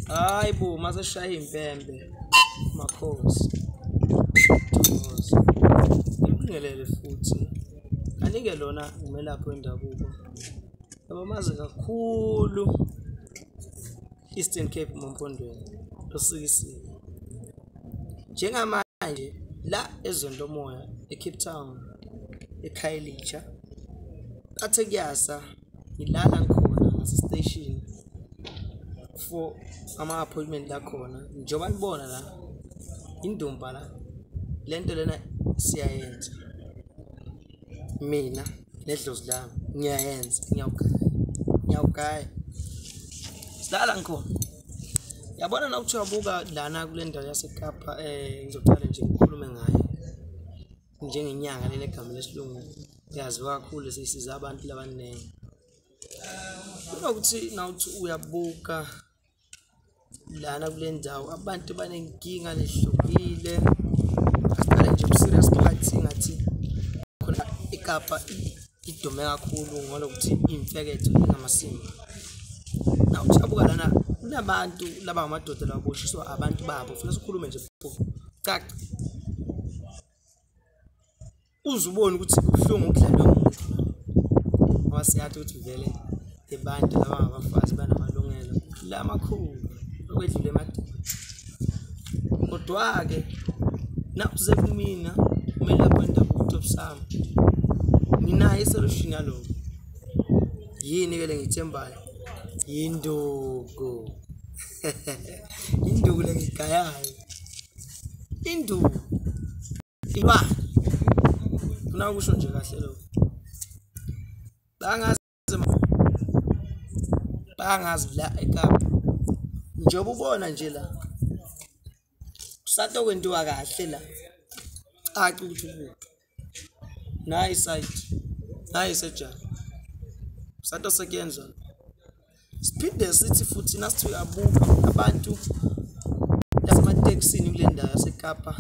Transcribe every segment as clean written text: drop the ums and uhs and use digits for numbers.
Hayi bo maseshaya impembe makhosi. Ngibingelele futhi. Kanike lona umelaphi wendabuko. Abamazi kakhulu Eastern Cape Mompondweni losikisile. Njengamanje la eZondomoya eCape Town eKhayelitsha athe kuyasa ngilala khona ngase station for ama appointment la khona njoba nibona la indumba la lento lena siyayenza mina nedlozi lami ngiyayenza ngiyawugaya silala ngikhona yabona na ukuthiwabuka lana kule ndawo yaseKapa ngizoqala nje ukukhuluma ngayo njengenyanga lena egama lesilungu yaziwa kakhulu sisiza abantu labanene kunokuthi nawuthi uyabuka lana kule ndawo abantu banenkinga lehlukile asiqale nje serious party ngathi khona iKapa idume kakhulu ngalokuthi imfeketho ingamasimo nawuthi abuka lana kunabantu laba amadoda laboshiswa abantu babo ufuna sikhulume nje cha uzubona ukuthi kubuhlungu ukudlalwa umuntu wasiyathi ukuthi vele ebantu laba abafazi banamalungelo la makhulu okwedlule emadini kodwa ke nakuze kumina kumele kwenda ku-top sami nginayo isolution yaloko yini ke lengithembayo induku induku lengigayayo induku ilwa kuna kusho nje kahle lo bangazi la eKapa njengoba ubona nje la usato kwenziwa kahle la acu ukuthi ubuka nayi site nayi seja usato sekenza siphinde sithi futhi nasithi uyabuka abantu lasemateksini kule ndawo yaseKapa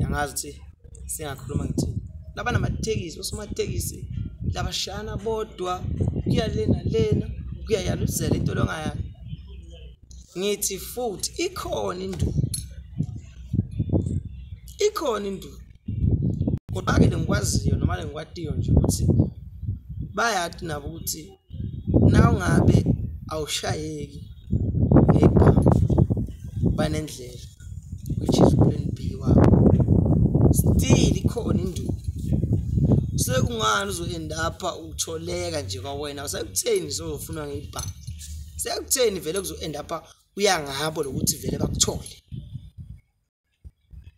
angazi ukuthi singakhuluma ngithini laba namatekisi osomatekisi labashana bodwa kuya lena kuyayaluzela into longaya ngithi futhi ikhona induku kodwa ke ngikwaziyo noma lengikwatiyo nje ukuthi bayathi nabo ukuthi na ungabe awushayeki ngebhanga banendlela which is plan B wabo still ikhona induku sekungani uzoenda apha utholeka nje kwawena usekutheni sofunwa ngebhanga sekutheni vele kuzoenda apha uyangabo lokuthi vele bakuthole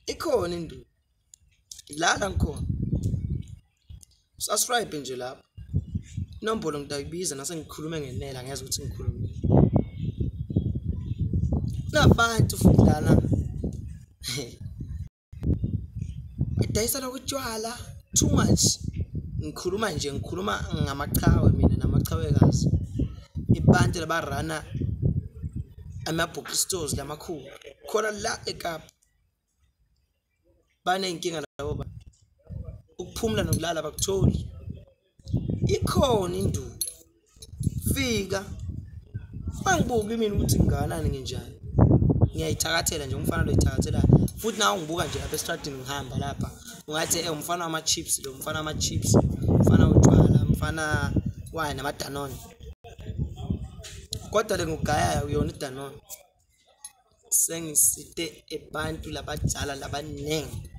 ikhona induku lala ngikhona subscribe nje lapha inombolo ngitayibiza nase ngikhulume ngenela ngeze ukuthi ngikhulume nabantu futhi lana idayisa lokutshwala too much ngikhuluma ngamaqhawe mina namaqhawekazi ibantu labarana ama-book stores lamakhulu khona la eKapa banenkinga labo ukuphumula nokulala bakutholi ikhona induku fika bangibuka mina ukuthi nginganani nginjani ngiyayithakathela nje umfana lo yithakathela futhi nawe ngibuka nje lapha estradini ngihamba lapha ungathi umfana wama-chips lo umfana wama-chips umfana utshwala umfana wine namadanone kodwa le ngugayayo uyona idanone sengisite ebantu labadala labanengi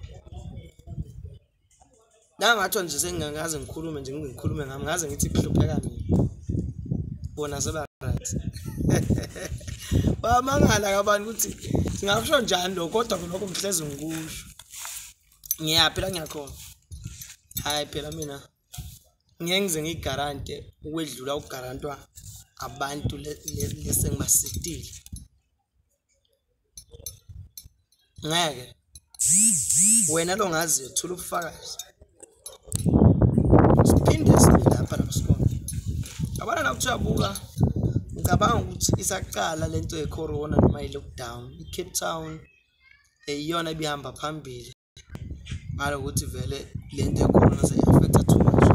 nangathi nje sengingaze ngikhulume nje ngikhulume ngami ngaze ngithi kuhlupheka mina bona seba right bamangala abantu ukuthi singakusho njani lo kodwa lokho ngihlezi ngikusho ngiyaphela ngiyakhona hayi phela mina ngeke ngize ngigarante ukwedlula ugarantwa abantu lesengimasitile ngeke wena lo ngaziyo thola ubufakazi siphinde lapha nasikona abana nakujabuka ngicabanga ukuthi isaqala lento yecorona noma ilockdown iCape Town eyiyona ebihamba phambili malokuthi vele lento yecorona seyaffecta too much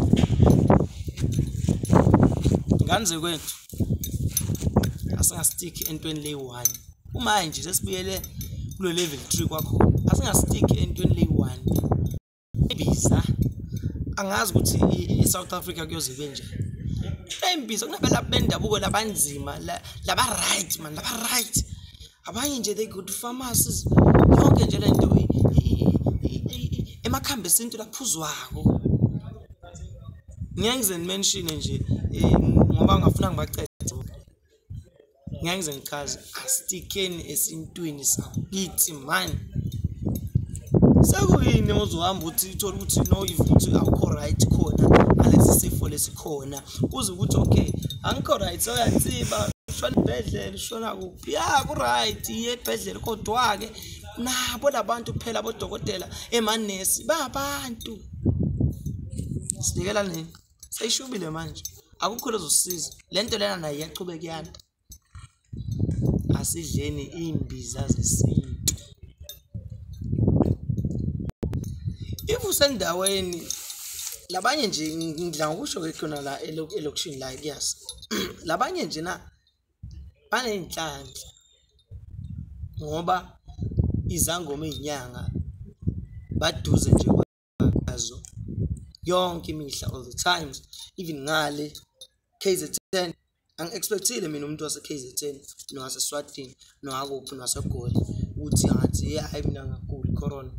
nganze kwethu asingastick entweni le1 manje sesibuyele kulo level 3 kwakhona asingastick entweni le1 ibiza angazi ukuthi eSouth Africa kuyoze benjani imbiza kunabela bendabuko labanzima laba right man laba right abanye nje they good pharmacies yonke nje lento emakhambe esintu laphuzwako ngiyangize mention nje ngoba ngafuna ngibacede ngiyangize ngichaze astikeni esintwini sakithi man sekuyini ozohamba uthi uthola ukuthi no ukuthi awukho right khona alesi sifo lesikhona kuze ukuthi okay angikho right soyantsiba shona ibhedlela shona kuphi ya ku right yebhedlela kodwa ke nabo labantu phela abodokotela emanesi babantu sidikela nini seyishubile manje akukho lezosiza lento lena nayo iyachubeka yanda asidleni imbiza zesintu ivusendaweni labanye nje ngidla ngokusho ke khona la elokushini la kuyasi labanye nje na banenhlanhla ngoba izangoma ezinyanga baduze nje kwazo yonke imihla all the times even ngale KZN angiexpectile mina umuntu wase KZN nowase Swatini nowakuphi nowasegoli uthi ngathi hayi mina ngagula corona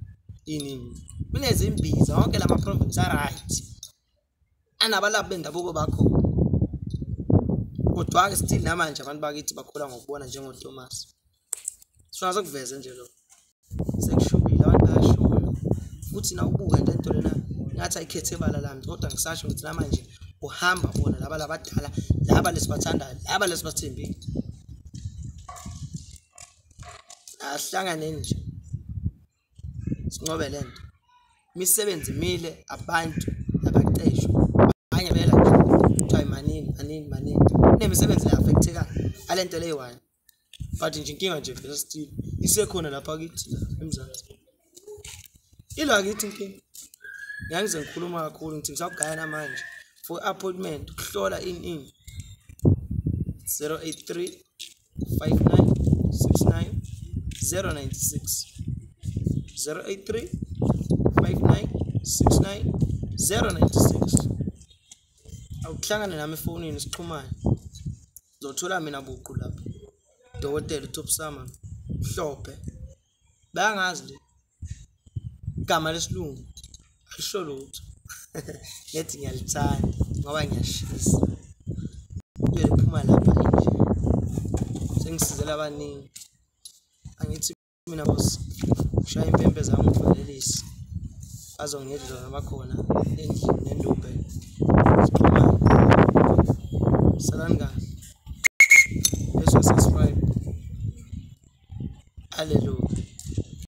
ini kuneze imbiza wonke lama province right anabalaphi bendabuko bakho kodwa ke still namanje abantu bakithi bakhola ngokubona njengo Thomas siyaza kuveza nje lo sekushubile abantu bayashona futhi na ubuka into lena ngathi ayikhethe bala lami kodwa ngisasho ukuthi namanje uhamba bona laba labadala laba lesibathandayo laba lesibathembile ahlangane nje sinqobe lento imisebenzi mile abantu abaqeshwe abanye bela nje manini nemisebenzi la affecteka alento leyi1 but nje inkinga nje vele still isekhona lapha kithi eMzansi ila kithi inkinga ngiyangize ngikhuluma kakhulu ngithi ngisagaya namanje for appointment ukuhlola in 083 5969 096 083 5969 096 awuhlangane nami efonini sixhumane uzothola mina buqu lapha dokotela uTopsama mhlophe bayangazi le igama lesilungu alisho lutho ngithi ngiyalithanda ngoba ngiyashisa uyaphuma lapha nje sengisizela abaningi angithi mina boss shaya impembe zami uvalelisi bazongedla nabakhona endlini nendube sixhumane salanga let's subscribe hallelujah.